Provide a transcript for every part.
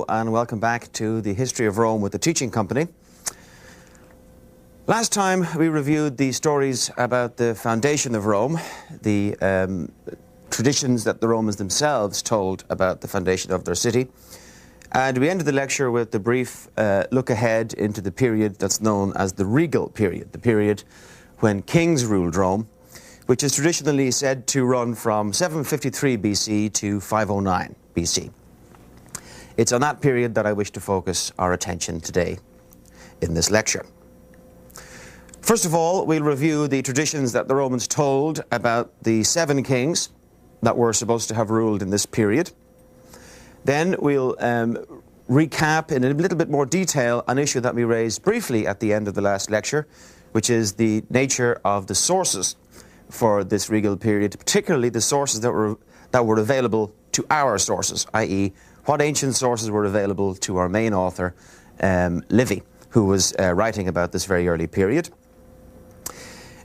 and welcome back to the History of Rome with the Teaching Company. Last time we reviewed the stories about the foundation of Rome, the traditions that the Romans themselves told about the foundation of their city, and we ended the lecture with the brief look ahead into the period that's known as the regal period, the period when kings ruled Rome, which is traditionally said to run from 753 BC to 509 BC. It's on that period that I wish to focus our attention today in this lecture. First of all, we'll review the traditions that the Romans told about the 7 kings that were supposed to have ruled in this period. Then we'll recap in a little bit more detail an issue that we raised briefly at the end of the last lecture, which is the nature of the sources for this regal period, particularly the sources that were available to our sources, i.e. what ancient sources were available to our main author, Livy, who was writing about this very early period.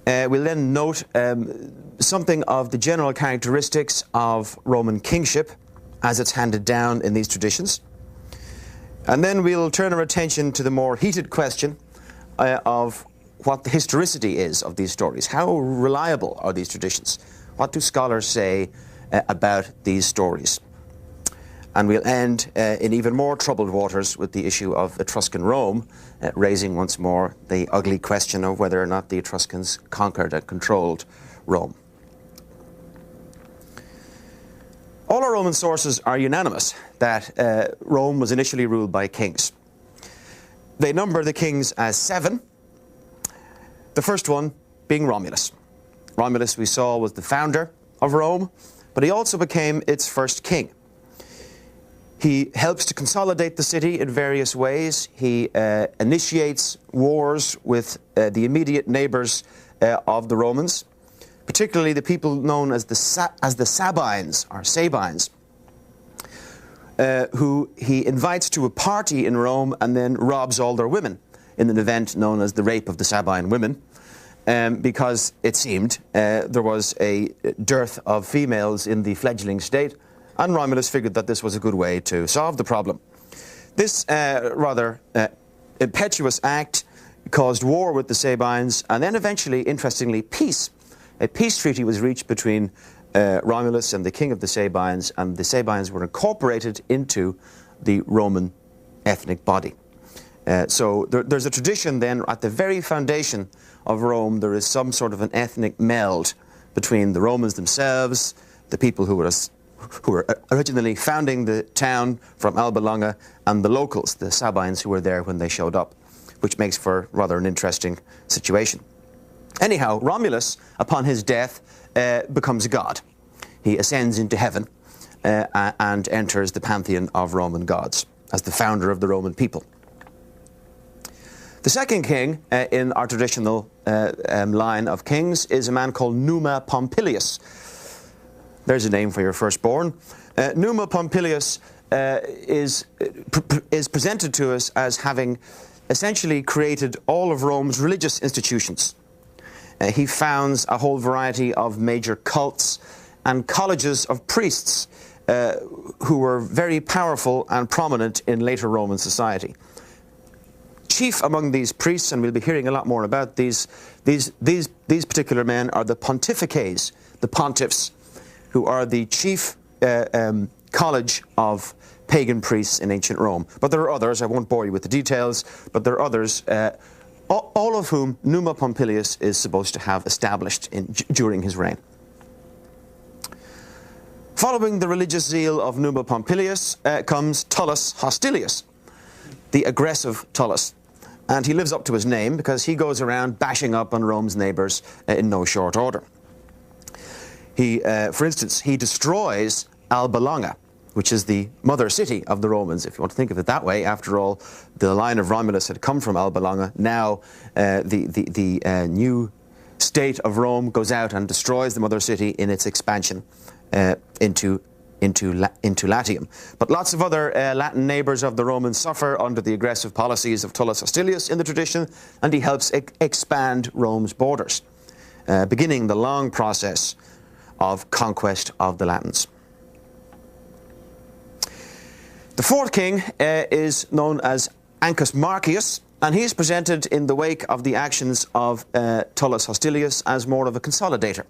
We'll then note something of the general characteristics of Roman kingship as it's handed down in these traditions. And then we'll turn our attention to the more heated question of what the historicity is of these stories. How reliable are these traditions? What do scholars say about these stories? And we'll end in even more troubled waters with the issue of Etruscan Rome, raising once more the ugly question of whether or not the Etruscans conquered and controlled Rome. All our Roman sources are unanimous that Rome was initially ruled by kings. They number the kings as 7, the first one being Romulus. Romulus, we saw, was the founder of Rome, but he also became its first king. He helps to consolidate the city in various ways. He initiates wars with the immediate neighbours of the Romans, particularly the people known as the Sabines, or Sabines, who he invites to a party in Rome and then robs all their women in an event known as the Rape of the Sabine Women, because it seemed there was a dearth of females in the fledgling state, and Romulus figured that this was a good way to solve the problem. This rather impetuous act caused war with the Sabines, and then eventually, interestingly, peace. A peace treaty was reached between Romulus and the king of the Sabines, and the Sabines were incorporated into the Roman ethnic body. So there's a tradition then, at the very foundation of Rome, there is some sort of an ethnic meld between the Romans themselves, the people who were originally founding the town from Alba Longa, and the locals, the Sabines, who were there when they showed up, which makes for rather an interesting situation. Anyhow, Romulus, upon his death, becomes a god. He ascends into heaven and enters the pantheon of Roman gods as the founder of the Roman people. The second king in our traditional line of kings is a man called Numa Pompilius. There's a name for your firstborn. Numa Pompilius is presented to us as having essentially created all of Rome's religious institutions. He founds a whole variety of major cults and colleges of priests who were very powerful and prominent in later Roman society. Chief among these priests, and we'll be hearing a lot more about these particular men, are the pontifices, the pontiffs, who are the chief college of pagan priests in ancient Rome. But there are others, I won't bore you with the details, but there are others, all of whom Numa Pompilius is supposed to have established during his reign. Following the religious zeal of Numa Pompilius comes Tullus Hostilius, the aggressive Tullus. And he lives up to his name because he goes around bashing up on Rome's neighbours in no short order. For instance, he destroys Alba Longa, which is the mother city of the Romans, if you want to think of it that way. After all, the line of Romulus had come from Alba Longa. Now the new state of Rome goes out and destroys the mother city in its expansion into Latium. But lots of other Latin neighbours of the Romans suffer under the aggressive policies of Tullus Hostilius in the tradition, and he helps expand Rome's borders, beginning the long process of conquest of the Latins. The The fourth king is known as Ancus Marcius, and he is presented in the wake of the actions of Tullus Hostilius as more of a consolidator.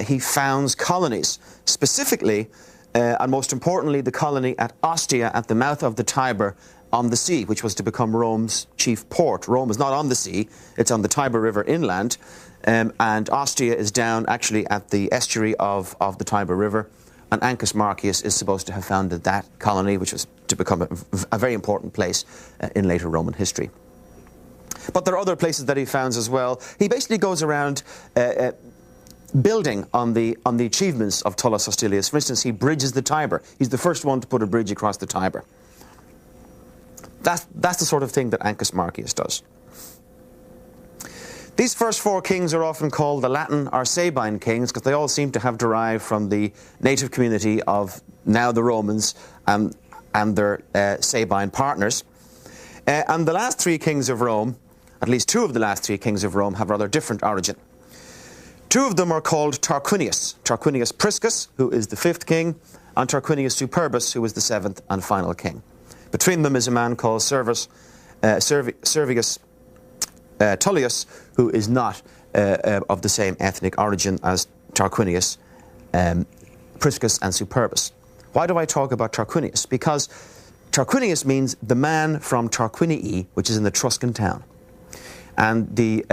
He founds colonies, specifically and most importantly the colony at Ostia at the mouth of the Tiber on the sea, which was to become Rome's chief port. Rome is not on the sea, it's on the Tiber River inland, and Ostia is down actually at the estuary of the Tiber River, and Ancus Marcius is supposed to have founded that colony, which was to become a very important place in later Roman history. But there are other places that he founds as well. He basically goes around building on the achievements of Tullus Hostilius. For instance, he bridges the Tiber. He's the first one to put a bridge across the Tiber. That's the sort of thing that Ancus Marcius does. These first four kings are often called the Latin or Sabine kings because they all seem to have derived from the native community of now the Romans and their Sabine partners. And the last three kings of Rome, at least two of the last three kings of Rome, have rather different origin. Two of them are called Tarquinius. Tarquinius Priscus, who is the fifth king, and Tarquinius Superbus, who is the seventh and final king. Between them is a man called Servius Tullius, who is not of the same ethnic origin as Tarquinius, Priscus and Superbus. Why do I talk about Tarquinius? Because Tarquinius means the man from Tarquinii, which is in the Etruscan town. And the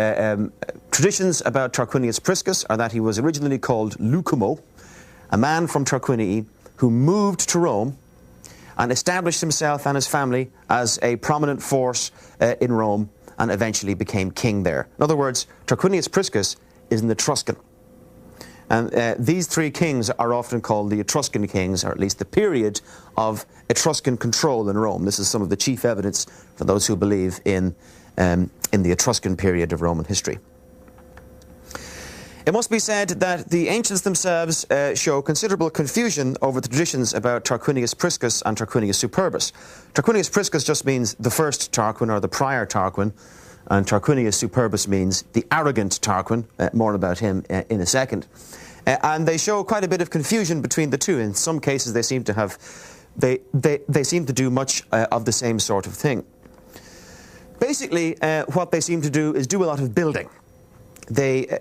traditions about Tarquinius Priscus are that he was originally called Lucumo, a man from Tarquinii who moved to Rome and established himself and his family as a prominent force in Rome and eventually became king there. In other words, Tarquinius Priscus is an Etruscan. And these three kings are often called the Etruscan kings, or at least the period of Etruscan control in Rome. This is some of the chief evidence for those who believe in the Etruscan period of Roman history. It must be said that the ancients themselves show considerable confusion over the traditions about Tarquinius Priscus and Tarquinius Superbus. Tarquinius Priscus just means the first Tarquin or the prior Tarquin, and Tarquinius Superbus means the arrogant Tarquin. More about him in a second. And they show quite a bit of confusion between the two. In some cases they seem to have, they seem to do much of the same sort of thing. Basically, what they seem to do is do a lot of building. They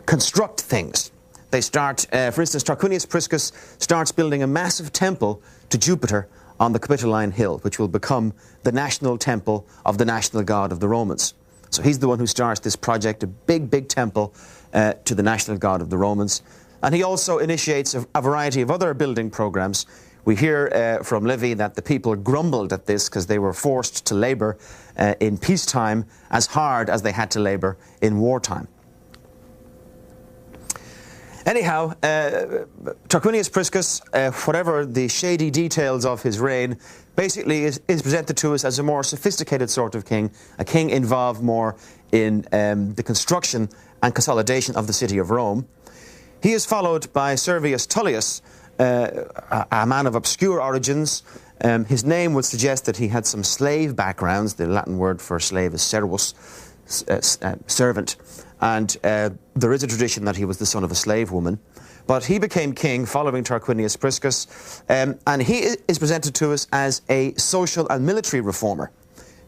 construct things. They start, for instance, Tarquinius Priscus starts building a massive temple to Jupiter on the Capitoline Hill, which will become the national temple of the national god of the Romans. So he's the one who starts this project, a big, big temple to the national god of the Romans. And he also initiates a variety of other building programs. We hear from Livy that the people grumbled at this because they were forced to labor in peacetime as hard as they had to labor in wartime. Anyhow, Tarquinius Priscus, whatever the shady details of his reign, basically is presented to us as a more sophisticated sort of king, a king involved more in the construction and consolidation of the city of Rome. He is followed by Servius Tullius, a man of obscure origins. His name would suggest that he had some slave backgrounds. The Latin word for slave is servus, servant. And there is a tradition that he was the son of a slave woman. But he became king following Tarquinius Priscus, and he is presented to us as a social and military reformer.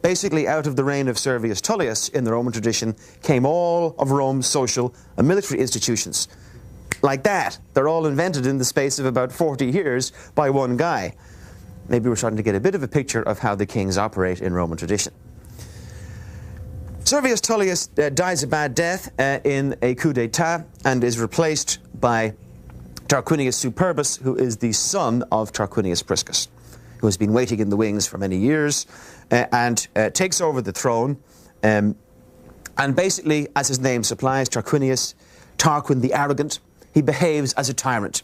Basically, out of the reign of Servius Tullius in the Roman tradition came all of Rome's social and military institutions. Like that. They're all invented in the space of about 40 years by one guy. Maybe we're starting to get a bit of a picture of how the kings operate in Roman tradition. Servius Tullius dies a bad death in a coup d'etat and is replaced by Tarquinius Superbus, who is the son of Tarquinius Priscus, who has been waiting in the wings for many years and takes over the throne. And basically, as his name supplies, Tarquinius, Tarquin the arrogant, he behaves as a tyrant.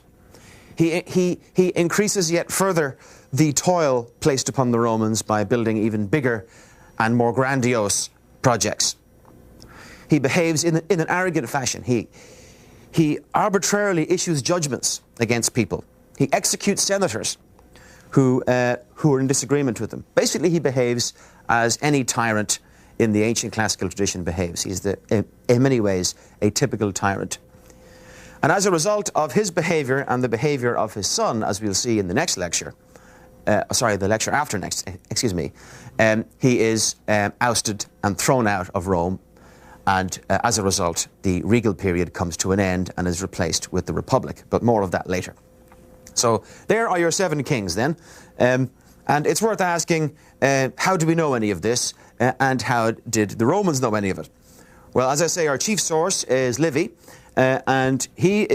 He increases yet further the toil placed upon the Romans by building even bigger and more grandiose projects. He behaves in an arrogant fashion. He arbitrarily issues judgments against people. He executes senators who are in disagreement with him. Basically, he behaves as any tyrant in the ancient classical tradition behaves. He's in many ways a typical tyrant. And as a result of his behavior and the behavior of his son, as we'll see in the next lecture, the lecture after next, excuse me, he is ousted and thrown out of Rome, and as a result, the regal period comes to an end and is replaced with the Republic. But more of that later. So there are your 7 kings then. And it's worth asking, how do we know any of this, and how did the Romans know any of it? Well, as I say, our chief source is Livy, and he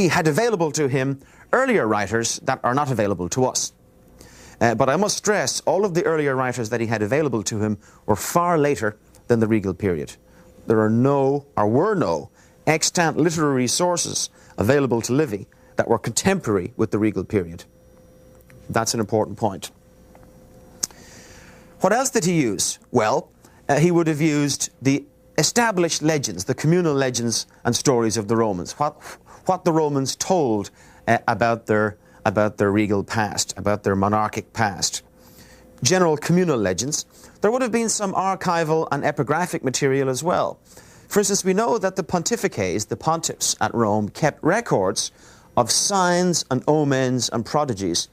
had available to him earlier writers that are not available to us. But I must stress, all of the earlier writers that he had available to him were far later than the regal period. There were no extant literary sources available to Livy that were contemporary with the regal period. That's an important point. What else did he use? Well, he would have used the established legends, the communal legends and stories of the Romans, what the Romans told about their regal past, about their monarchic past. General communal legends. There would have been some archival and epigraphic material as well. For instance, we know that the pontifices, the pontiffs at Rome, kept records of signs and omens and prodigies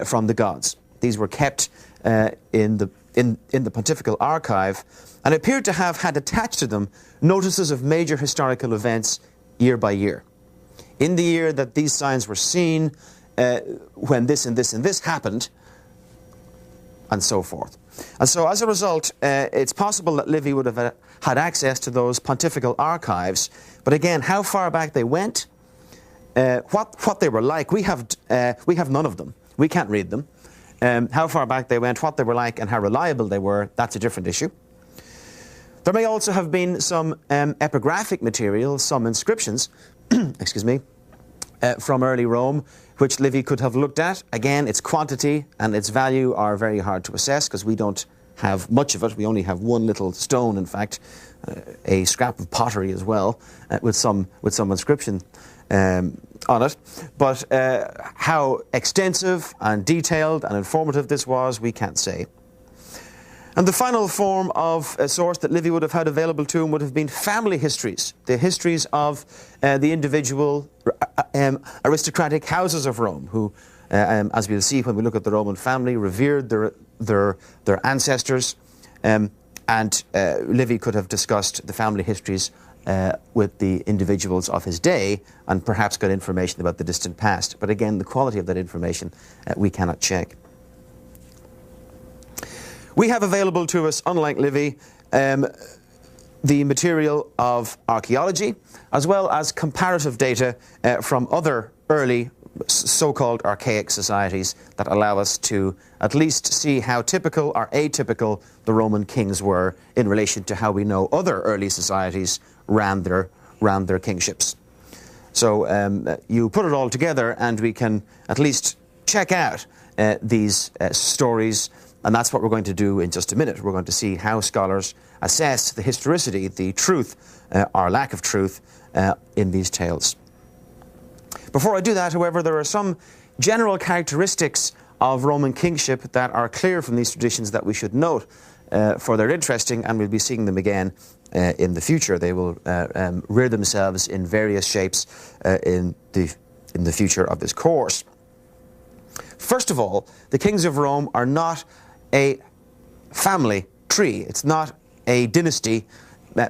from the gods. These were kept in the pontifical archive, and appeared to have had attached to them notices of major historical events year by year. In the year that these signs were seen, when this and this and this happened, and so forth. And so as a result, it's possible that Livy would have had access to those pontifical archives, but again, how far back they went, what they were like, we have none of them. We can't read them. How far back they went, what they were like, and how reliable they were, that's a different issue. There may also have been some epigraphic material, some inscriptions, excuse me, from early Rome, which Livy could have looked at. Again, its quantity and its value are very hard to assess because we don't have much of it. We only have one little stone, in fact, a scrap of pottery as well, with some inscription on it. But how extensive and detailed and informative this was, we can't say. And the final form of a source that Livy would have had available to him would have been family histories, the histories of the individual aristocratic houses of Rome, who, as we'll see when we look at the Roman family, revered their ancestors, and Livy could have discussed the family histories with the individuals of his day, and perhaps got information about the distant past. But again, the quality of that information we cannot check. We have available to us, unlike Livy, the material of archaeology, as well as comparative data from other early so-called archaic societies that allow us to at least see how typical or atypical the Roman kings were in relation to how we know other early societies ran their kingships. So you put it all together and we can at least check out these stories, and that's what we're going to do in just a minute. We're going to see how scholars assess the historicity, the truth or lack of truth in these tales. Before I do that, however, there are some general characteristics of Roman kingship that are clear from these traditions that we should note, for they're interesting, and we'll be seeing them again in the future. They will rear themselves in various shapes in the future of this course. First of all, the kings of Rome are not a family tree. It's not a dynasty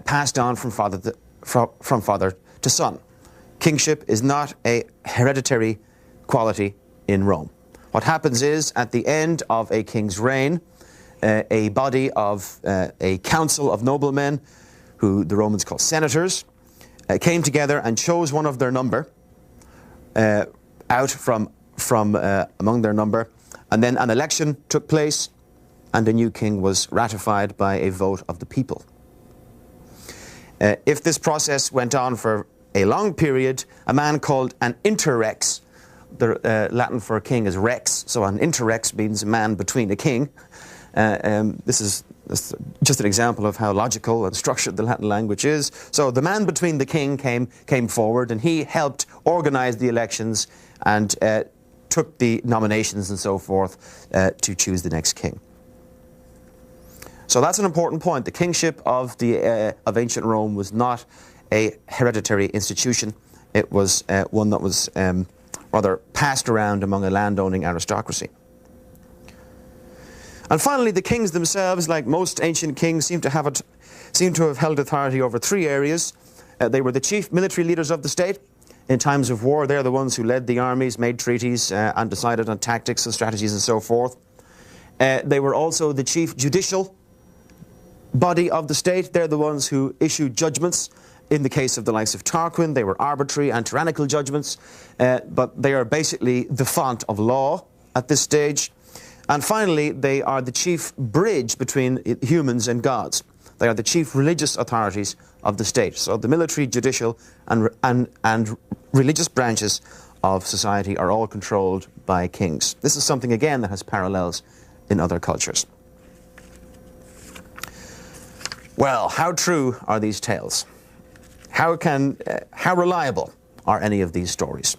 passed on from father to son. Kingship is not a hereditary quality in Rome. What happens is, at the end of a king's reign, a body of a council of noblemen, who the Romans call senators, came together and chose one of their number out from among their number, and then an election took place, and a new king was ratified by a vote of the people. If this process went on for a long period, a man called an interrex, the Latin for a king is rex, so an interrex means a man between a king. This is just an example of how logical and structured the Latin language is. So the man between the king came forward, and he helped organize the elections and took the nominations and so forth to choose the next king. So that's an important point. The kingship of ancient Rome was not a hereditary institution. It was one that was rather passed around among a landowning aristocracy. And finally, the kings themselves, like most ancient kings, seem to have held authority over three areas. They were the chief military leaders of the state. In times of war, they're the ones who led the armies, made treaties, and decided on tactics and strategies and so forth. They were also the chief judicial body of the state. They're the ones who issued judgments. In the case of the likes of Tarquin, they were arbitrary and tyrannical judgments, but they are basically the font of law at this stage. And finally, they are the chief bridge between humans and gods. They are the chief religious authorities of the state. So the military, judicial, and religious branches of society are all controlled by kings. This is something, again, that has parallels in other cultures. Well, how true are these tales? How reliable are any of these stories?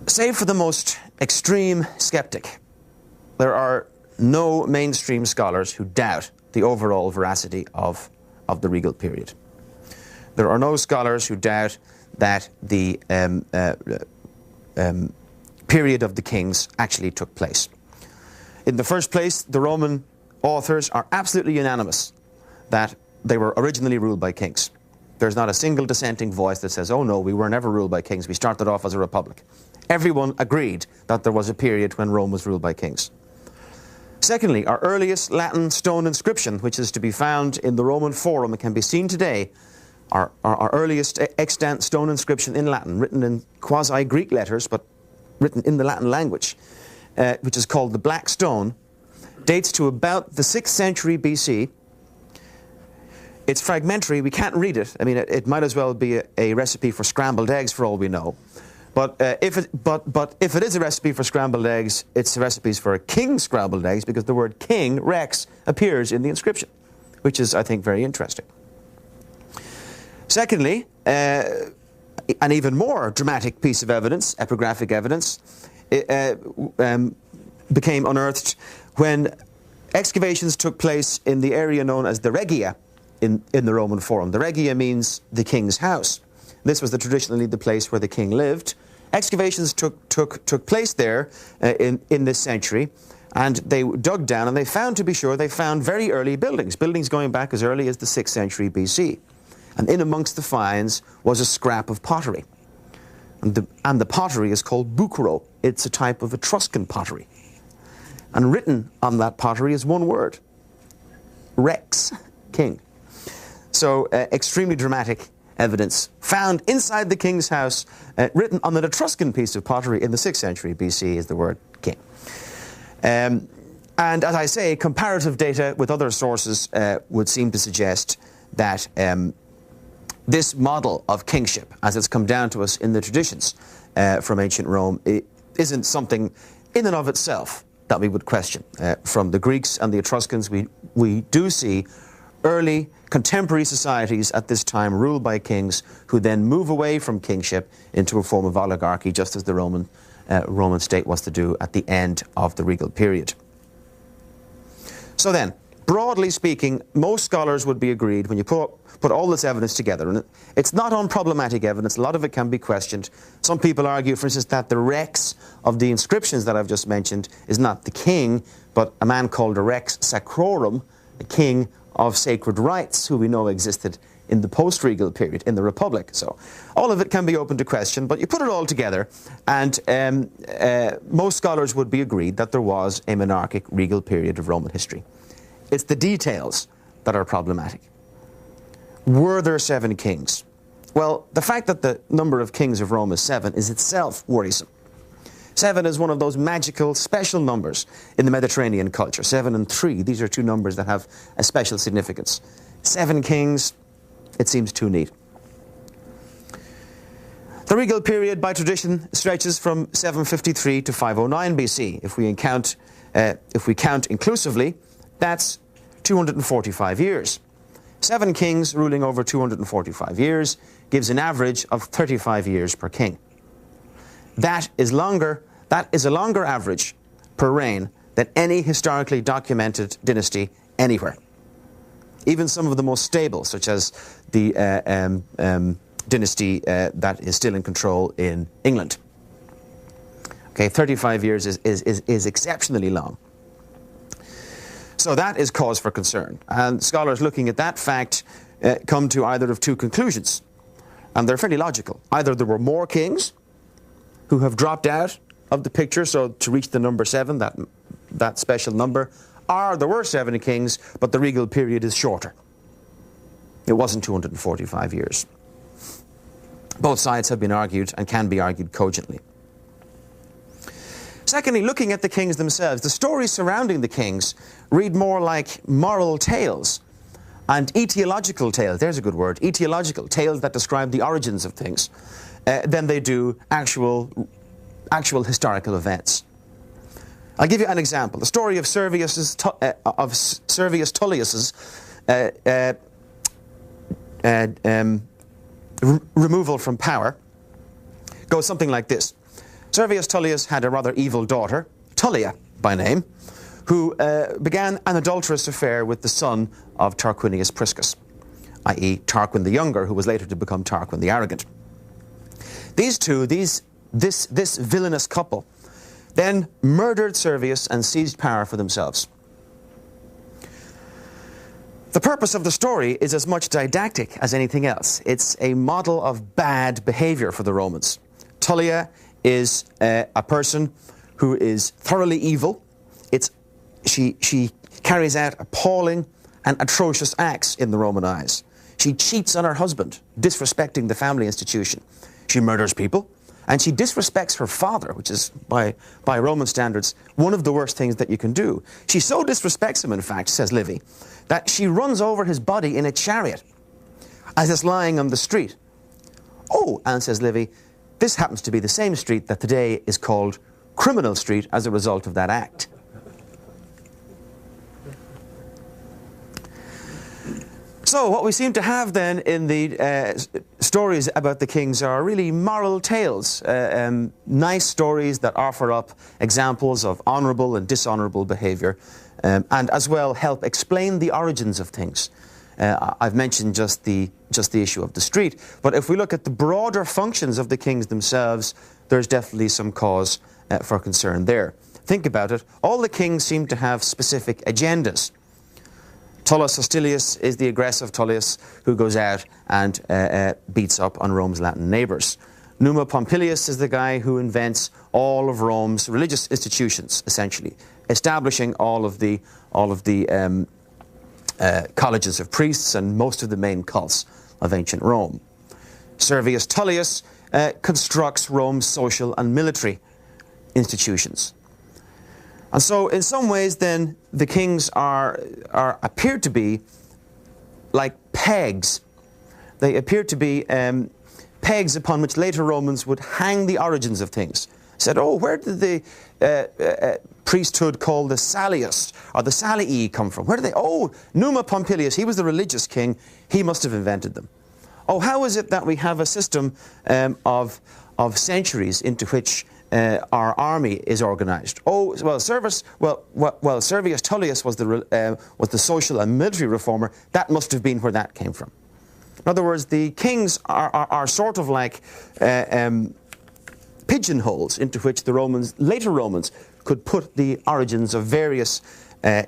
Save for the most extreme skeptic, there are no mainstream scholars who doubt the overall veracity of the regal period. There are no scholars who doubt that the period of the kings actually took place. In the first place, the Roman authors are absolutely unanimous that they were originally ruled by kings. There's not a single dissenting voice that says, oh no, we were never ruled by kings, we started off as a republic. Everyone agreed that there was a period when Rome was ruled by kings. Secondly, our earliest Latin stone inscription, which is to be found in the Roman Forum and can be seen today, our earliest extant stone inscription in Latin, written in quasi-Greek letters, but written in the Latin language, which is called the Black Stone, dates to about the 6th century BC. It's fragmentary, we can't read it. I mean, it might as well be a recipe for scrambled eggs for all we know. But if it is a recipe for scrambled eggs, it's recipes for a king's scrambled eggs, because the word king, rex, appears in the inscription, which is, I think, very interesting. Secondly, an even more dramatic piece of evidence, epigraphic evidence, became unearthed when excavations took place in the area known as the Regia in the Roman Forum. The Regia means the king's house. This was traditionally the place where the king lived. Excavations took place there in this century, and they dug down and they found, to be sure, they found very early buildings going back as early as the 6th century BC. And in amongst the finds was a scrap of pottery. And the pottery is called bucro. It's a type of Etruscan pottery. And written on that pottery is one word: rex, king. So extremely dramatic evidence found inside the king's house, written on an Etruscan piece of pottery in the 6th century BC is the word king. And as I say, comparative data with other sources would seem to suggest that this model of kingship, as it's come down to us in the traditions from ancient Rome, it isn't something in and of itself that we would question. From the Greeks and the Etruscans, we do see early contemporary societies at this time ruled by kings who then move away from kingship into a form of oligarchy, just as the Roman state was to do at the end of the regal period. So then, broadly speaking, most scholars would be agreed when you put all this evidence together, and it's not unproblematic evidence, a lot of it can be questioned. Some people argue, for instance, that the rex of the inscriptions that I've just mentioned is not the king, but a man called a rex sacrorum, the king of sacred rites, who we know existed in the post-regal period, in the Republic. So all of it can be open to question, but you put it all together, and most scholars would be agreed that there was a monarchic regal period of Roman history. It's the details that are problematic. Were there 7 kings? Well, the fact that the number of kings of Rome is 7 is itself worrisome. 7 is one of those magical, special numbers in the Mediterranean culture. 7 and 3, these are 2 numbers that have a special significance. 7 kings, it seems too neat. The regal period, by tradition, stretches from 753 to 509 BC. If we count inclusively, that's 245 years. 7 kings ruling over 245 years gives an average of 35 years per king. That is a longer average per reign than any historically documented dynasty anywhere. Even some of the most stable, such as the dynasty that is still in control in England. Okay, 35 years is exceptionally long. So that is cause for concern. And scholars looking at that fact come to either of two conclusions. And they're fairly logical. Either there were more kings who have dropped out of the picture, so to reach the number 7, that special number, or there were 7 kings, but the regal period is shorter. It wasn't 245 years. Both sides have been argued and can be argued cogently. Secondly, looking at the kings themselves, the stories surrounding the kings read more like moral tales and etiological tales, there's a good word, etiological tales that describe the origins of things, than they do actual historical events. I'll give you an example. The story of Servius Tullius's removal from power goes something like this. Servius Tullius had a rather evil daughter, Tullia by name, who began an adulterous affair with the son of Tarquinius Priscus, i.e. Tarquin the Younger, who was later to become Tarquin the Arrogant. These two, this villainous couple, then murdered Servius and seized power for themselves. The purpose of the story is as much didactic as anything else. It's a model of bad behavior for the Romans. Tullia is a person who is thoroughly evil. She carries out appalling and atrocious acts in the Roman eyes. She cheats on her husband, disrespecting the family institution. She murders people, and she disrespects her father, which is, by Roman standards, one of the worst things that you can do. She so disrespects him, in fact, says Livy, that she runs over his body in a chariot as it's lying on the street. Oh, and says Livy, this happens to be the same street that today is called Criminal Street as a result of that act. So what we seem to have then in the stories about the kings are really moral tales, nice stories that offer up examples of honourable and dishonourable behaviour, and as well help explain the origins of things. I've mentioned just the issue of the street, but if we look at the broader functions of the kings themselves, there's definitely some cause for concern there. Think about it. All the kings seem to have specific agendas. Tullus Hostilius is the aggressive Tullius who goes out and beats up on Rome's Latin neighbours. Numa Pompilius is the guy who invents all of Rome's religious institutions, essentially, establishing all of the colleges of priests and most of the main cults of ancient Rome. Servius Tullius constructs Rome's social and military institutions. And so, in some ways, then, the kings appear to be like pegs. They appear to be pegs upon which later Romans would hang the origins of things. Said, oh, where did the priesthood called the Salius or the Salii come from? Where did they? Oh, Numa Pompilius, he was the religious king. He must have invented them. Oh, how is it that we have a system of centuries into which our army is organised? Oh, well, Servius Tullius was the social and military reformer. That must have been where that came from. In other words, the kings are sort of like pigeonholes into which the later Romans, could put the origins of various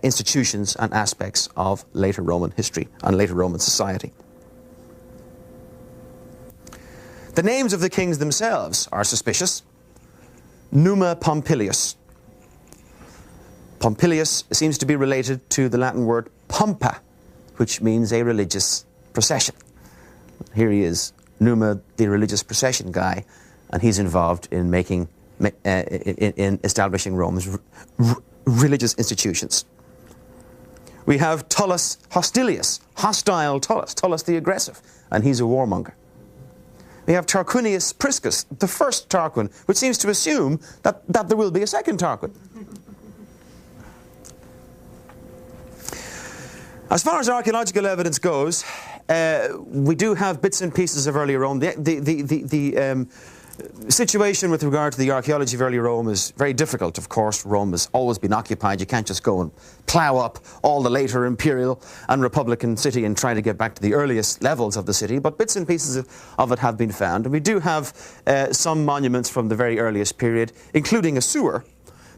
institutions and aspects of later Roman history and later Roman society. The names of the kings themselves are suspicious. Numa Pompilius. Pompilius seems to be related to the Latin word pompa, which means a religious procession. Here he is, Numa, the religious procession guy, and he's involved in in establishing Rome's religious institutions. We have Tullus Hostilius, hostile Tullus, Tullus the aggressive, and he's a warmonger. We have Tarquinius Priscus, the first Tarquin, which seems to assume that there will be a second Tarquin. As far as archaeological evidence goes, we do have bits and pieces of early Rome. The situation with regard to the archaeology of early Rome is very difficult. Of course, Rome has always been occupied. You can't just go and plough up all the later imperial and republican city and try to get back to the earliest levels of the city, but bits and pieces of it have been found. And we do have some monuments from the very earliest period, including a sewer,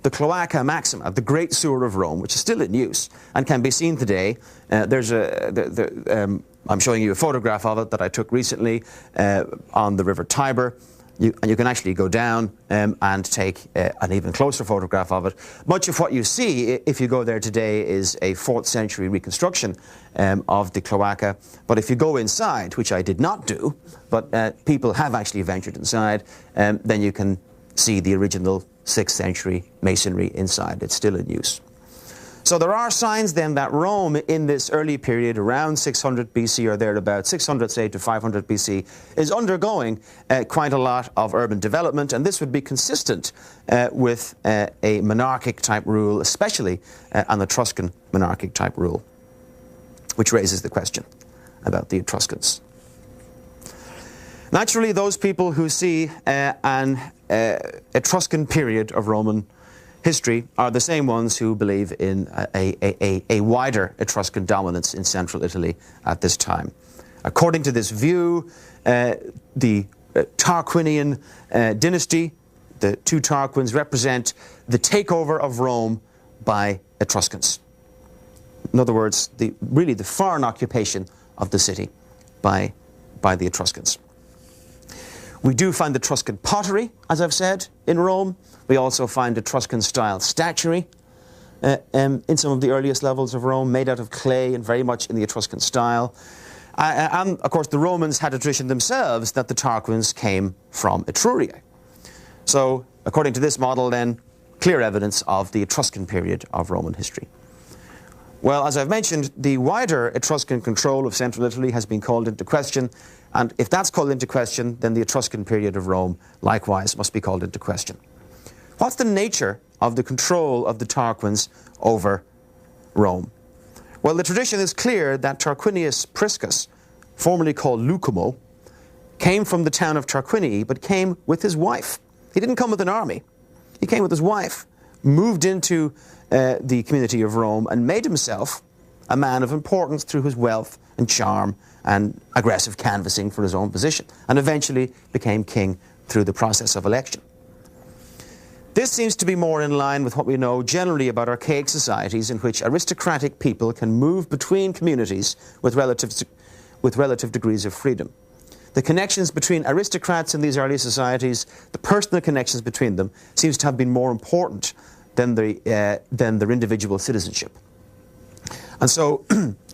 the Cloaca Maxima, the Great Sewer of Rome, which is still in use and can be seen today. I'm showing you a photograph of it that I took recently on the River Tiber. You can actually go down and take an even closer photograph of it. Much of what you see, if you go there today, is a 4th century reconstruction of the cloaca. But if you go inside, which I did not do, but people have actually ventured inside, then you can see the original 6th century masonry inside. It's still in use. So there are signs then that Rome in this early period, around 600 BC or thereabouts, 600 say to 500 BC, is undergoing quite a lot of urban development, and this would be consistent with a monarchic type rule, especially an Etruscan monarchic type rule, which raises the question about the Etruscans. Naturally, those people who see an Etruscan period of Roman history are the same ones who believe in a wider Etruscan dominance in central Italy at this time. According to this view, the Tarquinian dynasty, the 2 Tarquins, represent the takeover of Rome by Etruscans. In other words, really the foreign occupation of the city by the Etruscans. We do find Etruscan pottery, as I've said, in Rome. We also find Etruscan-style statuary in some of the earliest levels of Rome, made out of clay and very much in the Etruscan style. And, of course, the Romans had a tradition themselves that the Tarquins came from Etruria. So, according to this model, then, clear evidence of the Etruscan period of Roman history. Well, as I've mentioned, the wider Etruscan control of central Italy has been called into question, and if that's called into question, then the Etruscan period of Rome, likewise, must be called into question. What's the nature of the control of the Tarquins over Rome? Well, the tradition is clear that Tarquinius Priscus, formerly called Lucumo, came from the town of Tarquinii, but came with his wife. He didn't come with an army. He came with his wife, moved into the community of Rome, and made himself a man of importance through his wealth and charm and aggressive canvassing for his own position, and eventually became king through the process of election. This seems to be more in line with what we know generally about archaic societies in which aristocratic people can move between communities with relative degrees of freedom. The connections between aristocrats in these early societies, the personal connections between them, seems to have been more important than their individual citizenship. And so,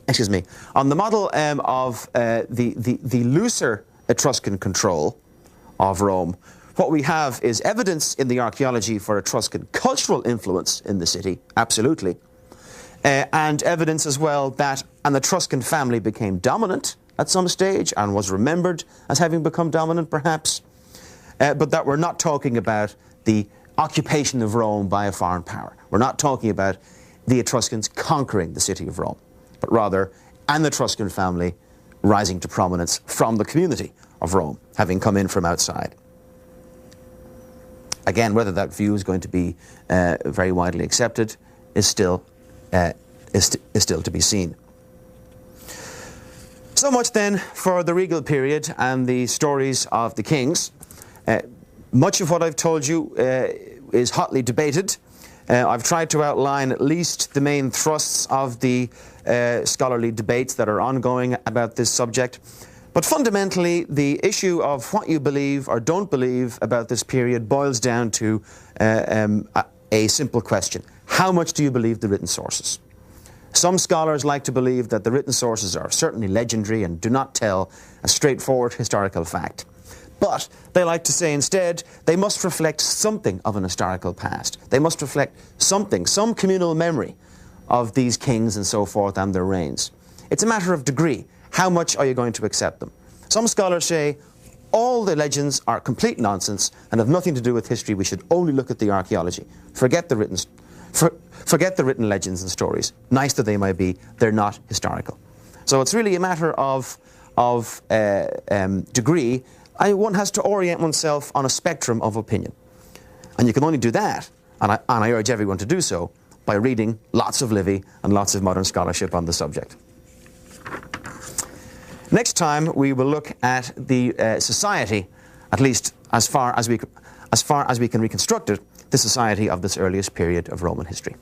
excuse me, on the model of the looser Etruscan control of Rome, what we have is evidence in the archaeology for Etruscan cultural influence in the city, absolutely, and evidence as well that an Etruscan family became dominant at some stage and was remembered as having become dominant, perhaps, but that we're not talking about the occupation of Rome by a foreign power. We're not talking about the Etruscans conquering the city of Rome, but rather an Etruscan family rising to prominence from the community of Rome, having come in from outside. Again, whether that view is going to be very widely accepted is still to be seen. So much then for the regal period and the stories of the kings. Much of what I've told you is hotly debated. I've tried to outline at least the main thrusts of the scholarly debates that are ongoing about this subject. But fundamentally, the issue of what you believe or don't believe about this period boils down to a simple question. How much do you believe the written sources? Some scholars like to believe that the written sources are certainly legendary and do not tell a straightforward historical fact. But they like to say instead they must reflect something of an historical past. They must reflect something, some communal memory of these kings and so forth and their reigns. It's a matter of degree. How much are you going to accept them? Some scholars say all the legends are complete nonsense and have nothing to do with history. We should only look at the archaeology. Forget the written legends and stories. Nice that they might be, they're not historical. So it's really a matter of degree one has to orient oneself on a spectrum of opinion. And you can only do that, and I urge everyone to do so, by reading lots of Livy and lots of modern scholarship on the subject. Next time we will look at the society, at least as far as we can reconstruct it, the society of this earliest period of Roman history.